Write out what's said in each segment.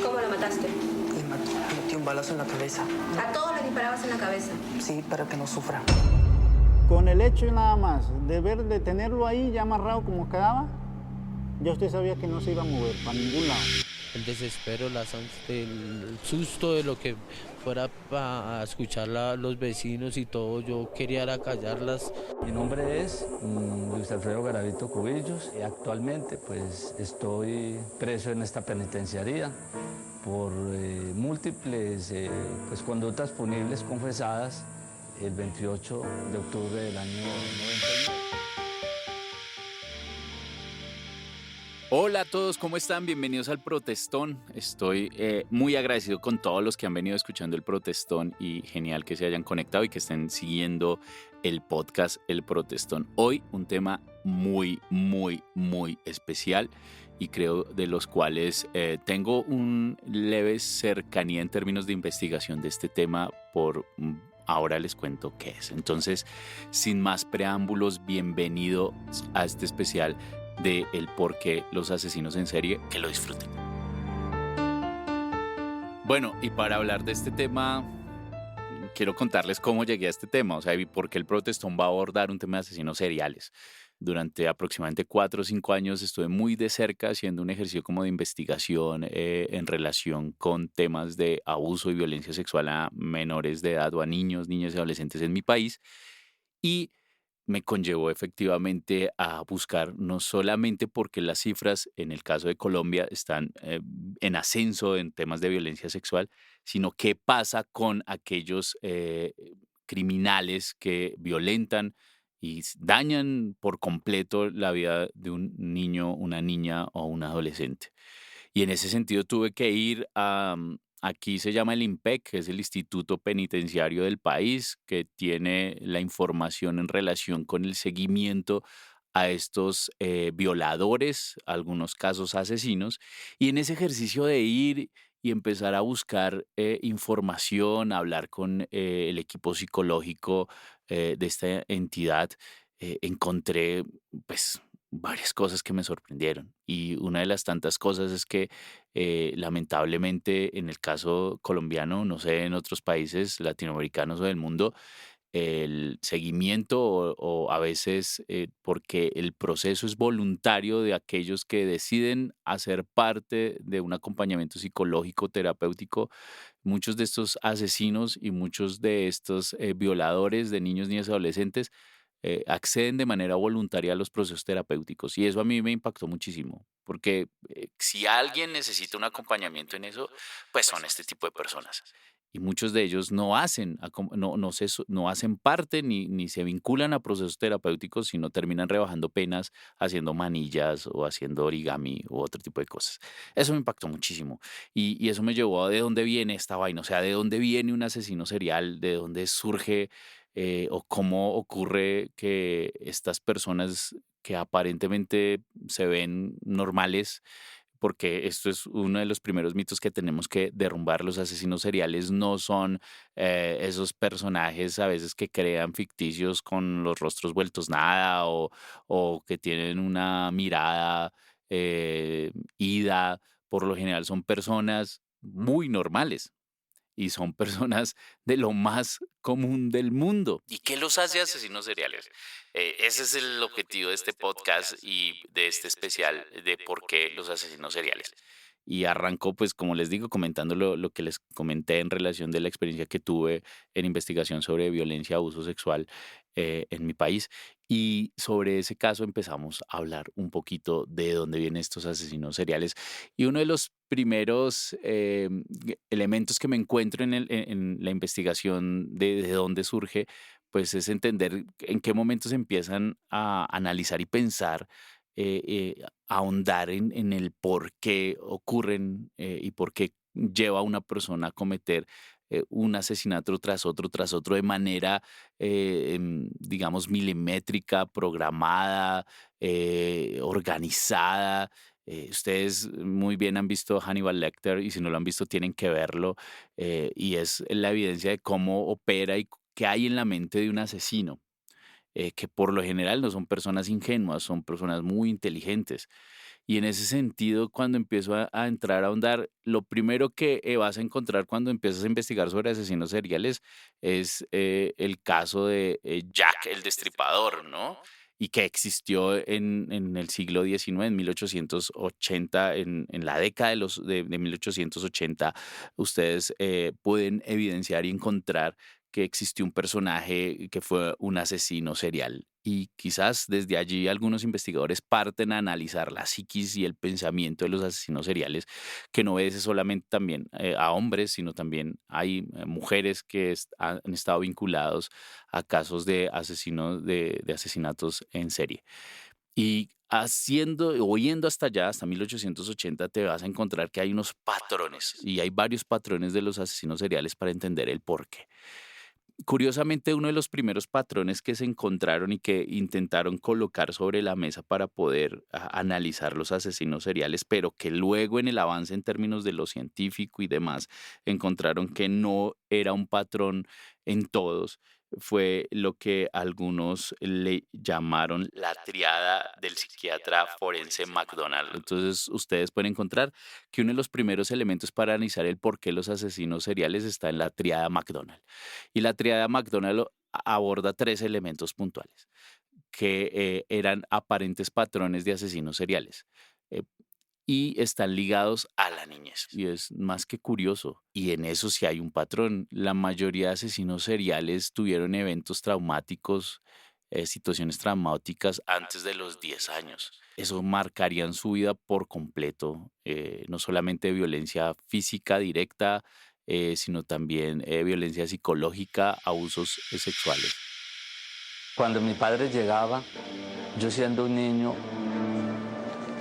¿Cómo lo mataste? Le metí un balazo en la cabeza. A todos les disparabas en la cabeza. Sí, para que no sufra. Con el hecho nada más de tenerlo ahí ya amarrado como quedaba, ya usted sabía que no se iba a mover para ningún lado. El desespero, el susto de lo que fuera a escuchar los vecinos y todo, yo quería era callarlas. Mi nombre es Luis Alfredo Garavito Cubillos y actualmente pues estoy preso en esta penitenciaría por múltiples pues, conductas punibles confesadas el 28 de octubre del año 99. Hola a todos, ¿cómo están? Bienvenidos al Protestón. Estoy muy agradecido con todos los que han venido escuchando el Protestón y genial que se hayan conectado y que estén siguiendo el podcast El Protestón. Hoy un tema muy especial y creo de los cuales tengo un leve cercanía en términos de investigación de este tema ahora les cuento qué es. Entonces, sin más preámbulos, bienvenido a este especial de el por qué los asesinos en serie, que lo disfruten. Bueno, y para hablar de este tema, quiero contarles cómo llegué a este tema, o sea, y por qué el Protestón va a abordar un tema de asesinos seriales. Durante aproximadamente 4 o 5 años estuve muy de cerca haciendo un ejercicio como de investigación en relación con temas de abuso y violencia sexual a menores de edad o a niños, niñas y adolescentes en mi país, y me conllevó efectivamente a buscar no solamente porque las cifras en el caso de Colombia están en ascenso en temas de violencia sexual, sino qué pasa con aquellos criminales que violentan y dañan por completo la vida de un niño, una niña o un adolescente. Y en ese sentido tuve que ir aquí se llama el IMPEC, que es el Instituto Penitenciario del país, que tiene la información en relación con el seguimiento a estos violadores, algunos casos asesinos, y en ese ejercicio de ir y empezar a buscar información, hablar con el equipo psicológico de esta entidad, encontré pues varias cosas que me sorprendieron. Y una de las tantas cosas es que lamentablemente en el caso colombiano, no sé, en otros países latinoamericanos o del mundo, el seguimiento o a veces porque el proceso es voluntario de aquellos que deciden hacer parte de un acompañamiento psicológico terapéutico, muchos de estos asesinos y muchos de estos violadores de niños, niñas y adolescentes acceden de manera voluntaria a los procesos terapéuticos. Y eso a mí me impactó muchísimo, porque si alguien necesita un acompañamiento en eso, pues son este tipo de personas. Y muchos de ellos no hacen, no hacen parte ni se vinculan a procesos terapéuticos, sino terminan rebajando penas, haciendo manillas o haciendo origami u otro tipo de cosas. Eso me impactó muchísimo. Y eso me llevó a de dónde viene esta vaina, o sea, de dónde viene un asesino serial, de dónde surge o cómo ocurre que estas personas que aparentemente se ven normales, porque esto es uno de los primeros mitos que tenemos que derrumbar. Los asesinos seriales no son esos personajes a veces que crean ficticios con los rostros vueltos nada o que tienen una mirada ida. Por lo general son personas muy normales y son personas de lo más común del mundo. ¿Y qué los hace asesinos seriales? Ese es el objetivo de este podcast y de este especial de por qué los asesinos seriales. Y arrancó, pues, como les digo, comentando lo que les comenté en relación de la experiencia que tuve en investigación sobre violencia, abuso sexual en mi país. Y sobre ese caso empezamos a hablar un poquito de dónde vienen estos asesinos seriales. Y uno de los primeros elementos que me encuentro en la investigación de dónde surge, pues es entender en qué momentos empiezan a analizar y pensar, ahondar en el por qué ocurren y por qué lleva a una persona a cometer un asesinato tras otro de manera, digamos, milimétrica, programada, organizada. Ustedes muy bien han visto Hannibal Lecter y si no lo han visto tienen que verlo y es la evidencia de cómo opera y qué hay en la mente de un asesino, que por lo general no son personas ingenuas, son personas muy inteligentes Y en ese sentido, cuando empiezo a entrar a ahondar, lo primero que vas a encontrar cuando empiezas a investigar sobre asesinos seriales es el caso de Jack el Destripador, ¿no? Y que existió en el siglo XIX, en 1880, en la década de 1880, ustedes pueden evidenciar y encontrar que existió un personaje que fue un asesino serial. Y quizás desde allí algunos investigadores parten a analizar la psiquis y el pensamiento de los asesinos seriales, que no obedece solamente también a hombres, sino también hay mujeres que han estado vinculados a casos de asesinos, de asesinatos en serie. Y o yendo hasta allá, hasta 1880, te vas a encontrar que hay unos patrones, y hay varios patrones de los asesinos seriales para entender el porqué. Curiosamente, uno de los primeros patrones que se encontraron y que intentaron colocar sobre la mesa para poder analizar los asesinos seriales, pero que luego en el avance en términos de lo científico y demás encontraron que no era un patrón en todos, fue lo que algunos le llamaron la triada del psiquiatra forense McDonald. Entonces, ustedes pueden encontrar que uno de los primeros elementos para analizar el por qué los asesinos seriales está en la triada McDonald. Y la triada McDonald aborda tres elementos puntuales que eran aparentes patrones de asesinos seriales. eh, y están ligados a la niñez. Y es más que curioso. Y en eso sí hay un patrón. La mayoría de asesinos seriales tuvieron eventos traumáticos, situaciones traumáticas antes de los 10 años. Eso marcaría en su vida por completo, no solamente violencia física directa, sino también violencia psicológica, abusos sexuales. Cuando mi padre llegaba, yo siendo un niño,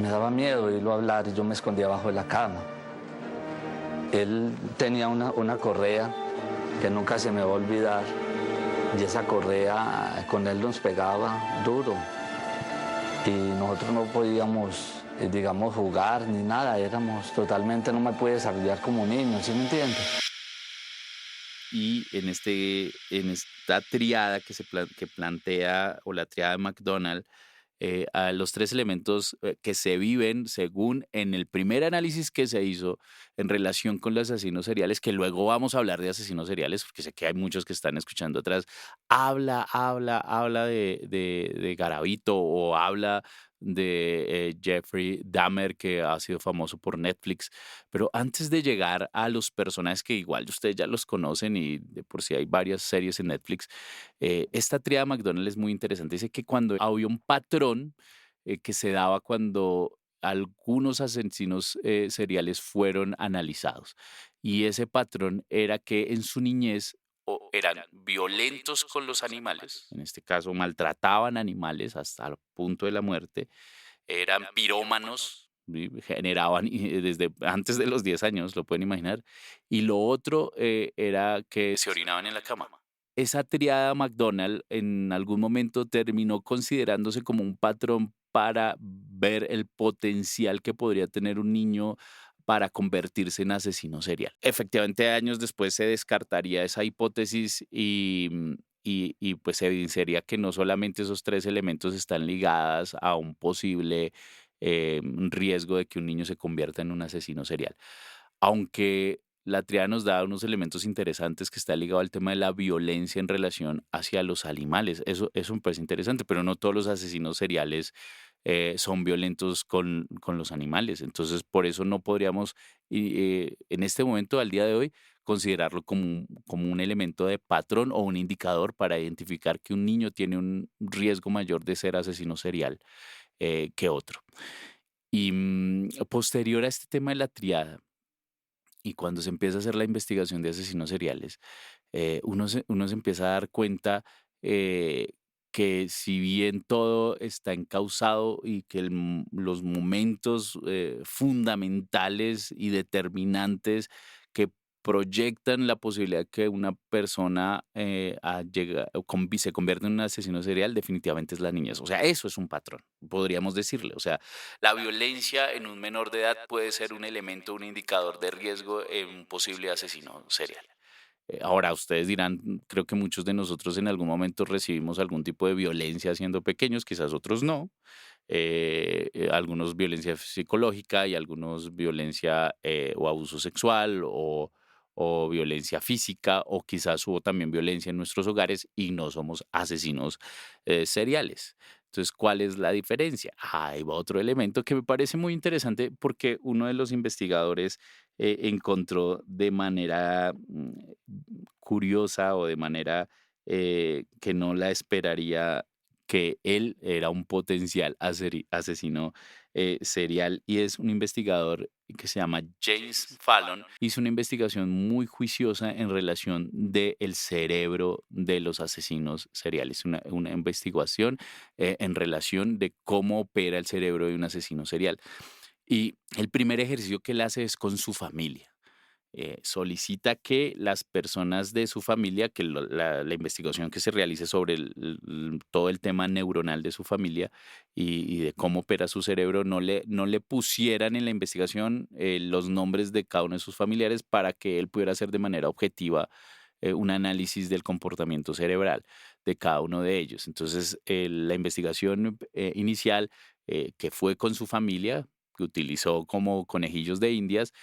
me daba miedo oírlo hablar y yo me escondía abajo de la cama. Él tenía una correa que nunca se me va a olvidar, y esa correa con él nos pegaba duro y nosotros no podíamos, digamos, jugar ni nada, éramos totalmente, no me pude desarrollar como niño, ¿sí me entiendes? Y en esta triada que plantea, o la triada de McDonald, a los tres elementos que se viven según en el primer análisis que se hizo en relación con los asesinos seriales, que luego vamos a hablar de asesinos seriales, porque sé que hay muchos que están escuchando atrás, habla de Garavito, o habla de Jeffrey Dahmer, que ha sido famoso por Netflix. Pero antes de llegar a los personajes que igual ustedes ya los conocen, y de por sí hay varias series en Netflix, esta tríada McDonald es muy interesante. Dice que cuando había un patrón que se daba cuando algunos asesinos seriales fueron analizados. Y ese patrón era que en su niñez eran violentos con los animales, en este caso maltrataban animales hasta el punto de la muerte, eran pirómanos, ¿sí? Generaban desde antes de los 10 años, lo pueden imaginar, y lo otro era que se orinaban en la cama. Esa triada McDonald en algún momento terminó considerándose como un patrón para ver el potencial que podría tener un niño para convertirse en asesino serial. Efectivamente, años después se descartaría esa hipótesis y pues se evidenciaría que no solamente esos tres elementos están ligados a un posible riesgo de que un niño se convierta en un asesino serial. Aunque la triada nos da unos elementos interesantes que está ligado al tema de la violencia en relación hacia los animales. Eso me parece interesante, pero no todos los asesinos seriales son violentos con los animales. Entonces, por eso no podríamos, en este momento, al día de hoy, considerarlo como un elemento de patrón o un indicador para identificar que un niño tiene un riesgo mayor de ser asesino serial que otro. Y posterior a este tema de la triada, y cuando se empieza a hacer la investigación de asesinos seriales, uno se empieza a dar cuenta que si bien todo está encauzado y que los momentos fundamentales y determinantes que proyectan la posibilidad que una persona se convierta en un asesino serial, definitivamente es la niñez. O sea, eso es un patrón, podríamos decirle. O sea, la violencia en un menor de edad puede ser un elemento, un indicador de riesgo en un posible asesino serial. Ahora, ustedes dirán, creo que muchos de nosotros en algún momento recibimos algún tipo de violencia siendo pequeños, quizás otros no. algunos violencia psicológica y algunos violencia o abuso sexual o violencia física, o quizás hubo también violencia en nuestros hogares y no somos asesinos seriales. Entonces, ¿cuál es la diferencia? Ahí va otro elemento que me parece muy interesante porque uno de los investigadores encontró de manera curiosa o de manera que no la esperaría, que él era un potencial asesino serial, y es un investigador que se llama James Fallon. Hizo una investigación muy juiciosa en relación del cerebro de los asesinos seriales, una investigación en relación de cómo opera el cerebro de un asesino serial. Y el primer ejercicio que él hace es con su familia. Solicita que las personas de su familia, que la investigación que se realice sobre todo el tema neuronal de su familia y de cómo opera su cerebro, no le pusieran en la investigación los nombres de cada uno de sus familiares para que él pudiera hacer de manera objetiva un análisis del comportamiento cerebral de cada uno de ellos. Entonces, la investigación inicial, que fue con su familia, que utilizó como conejillos de indias,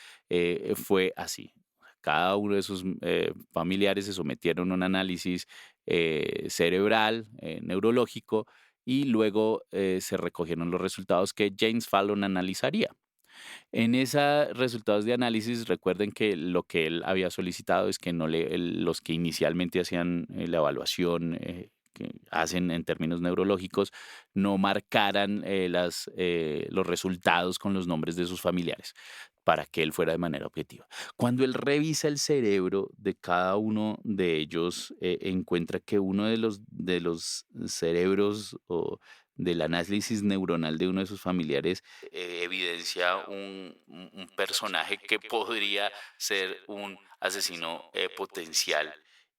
fue así. Cada uno de sus familiares se sometieron a un análisis cerebral, neurológico, y luego se recogieron los resultados que James Fallon analizaría. En esos resultados de análisis, recuerden que lo que él había solicitado es que los que inicialmente hacían la evaluación que hacen en términos neurológicos no marcaran los resultados con los nombres de sus familiares, para que él fuera de manera objetiva. Cuando él revisa el cerebro de cada uno de ellos, encuentra que uno de los cerebros o del análisis neuronal de uno de sus familiares evidencia un personaje que podría ser un asesino potencial.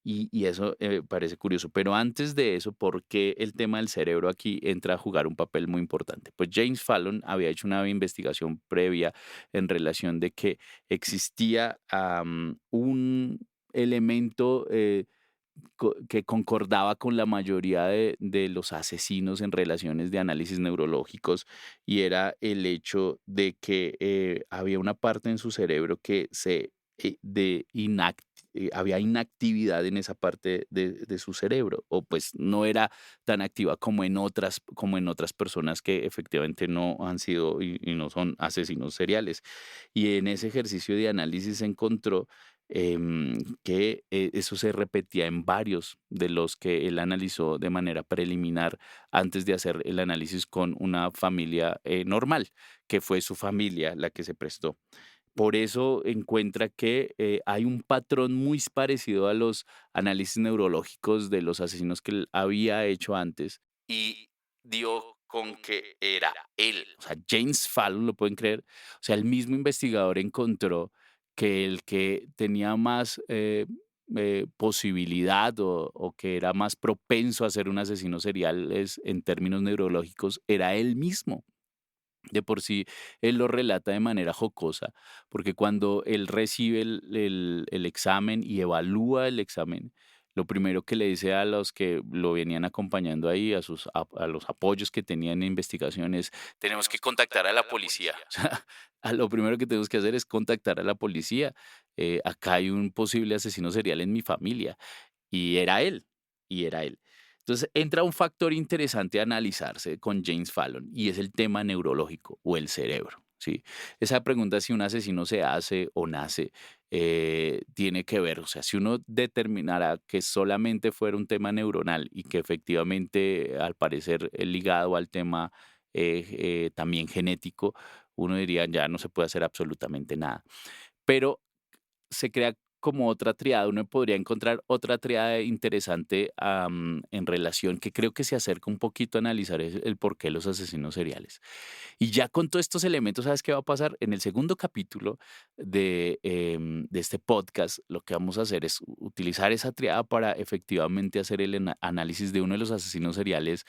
Y eso parece curioso. Pero antes de eso, ¿por qué el tema del cerebro aquí entra a jugar un papel muy importante? Pues James Fallon había hecho una investigación previa en relación de que existía un elemento que concordaba con la mayoría de los asesinos en relaciones de análisis neurológicos, y era el hecho de que había una parte en su cerebro que había inactividad en esa parte de su cerebro, o pues no era tan activa como en otras personas que efectivamente no han sido y no son asesinos seriales. Y en ese ejercicio de análisis se encontró que eso se repetía en varios de los que él analizó de manera preliminar antes de hacer el análisis con una familia normal, que fue su familia la que se prestó. Por eso encuentra que hay un patrón muy parecido a los análisis neurológicos de los asesinos que él había hecho antes, y dio con que era él. O sea, James Fallon, ¿lo pueden creer? O sea, el mismo investigador encontró que el que tenía más posibilidad o que era más propenso a ser un asesino serial en términos neurológicos era él mismo. De por sí, él lo relata de manera jocosa, porque cuando él recibe el examen y evalúa el examen, lo primero que le dice a los que lo venían acompañando ahí, a los apoyos que tenían en investigaciones: tenemos que contactar a la policía. O sea, lo primero que tenemos que hacer es contactar a la policía. Acá hay un posible asesino serial en mi familia. Y era él, y era él. Entonces entra un factor interesante a analizarse con James Fallon, y es el tema neurológico o el cerebro, ¿sí? Esa pregunta, si un asesino se hace o nace, tiene que ver, o sea, si uno determinara que solamente fuera un tema neuronal y que efectivamente al parecer ligado al tema también genético, uno diría ya no se puede hacer absolutamente nada. Pero se crea como otra triada, uno podría encontrar otra triada interesante en relación, que creo que se acerca un poquito a analizar el por qué los asesinos seriales. Y ya con todos estos elementos, ¿sabes qué va a pasar? En el segundo capítulo de este podcast, lo que vamos a hacer es utilizar esa triada para efectivamente hacer el análisis de uno de los asesinos seriales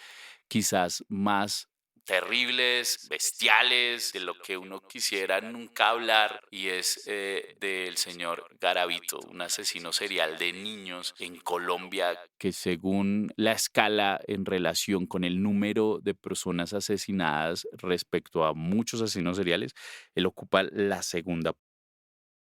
quizás más terribles, bestiales, de lo que uno quisiera nunca hablar, y es del señor Garavito, un asesino serial de niños en Colombia que, según la escala en relación con el número de personas asesinadas respecto a muchos asesinos seriales, él ocupa la segunda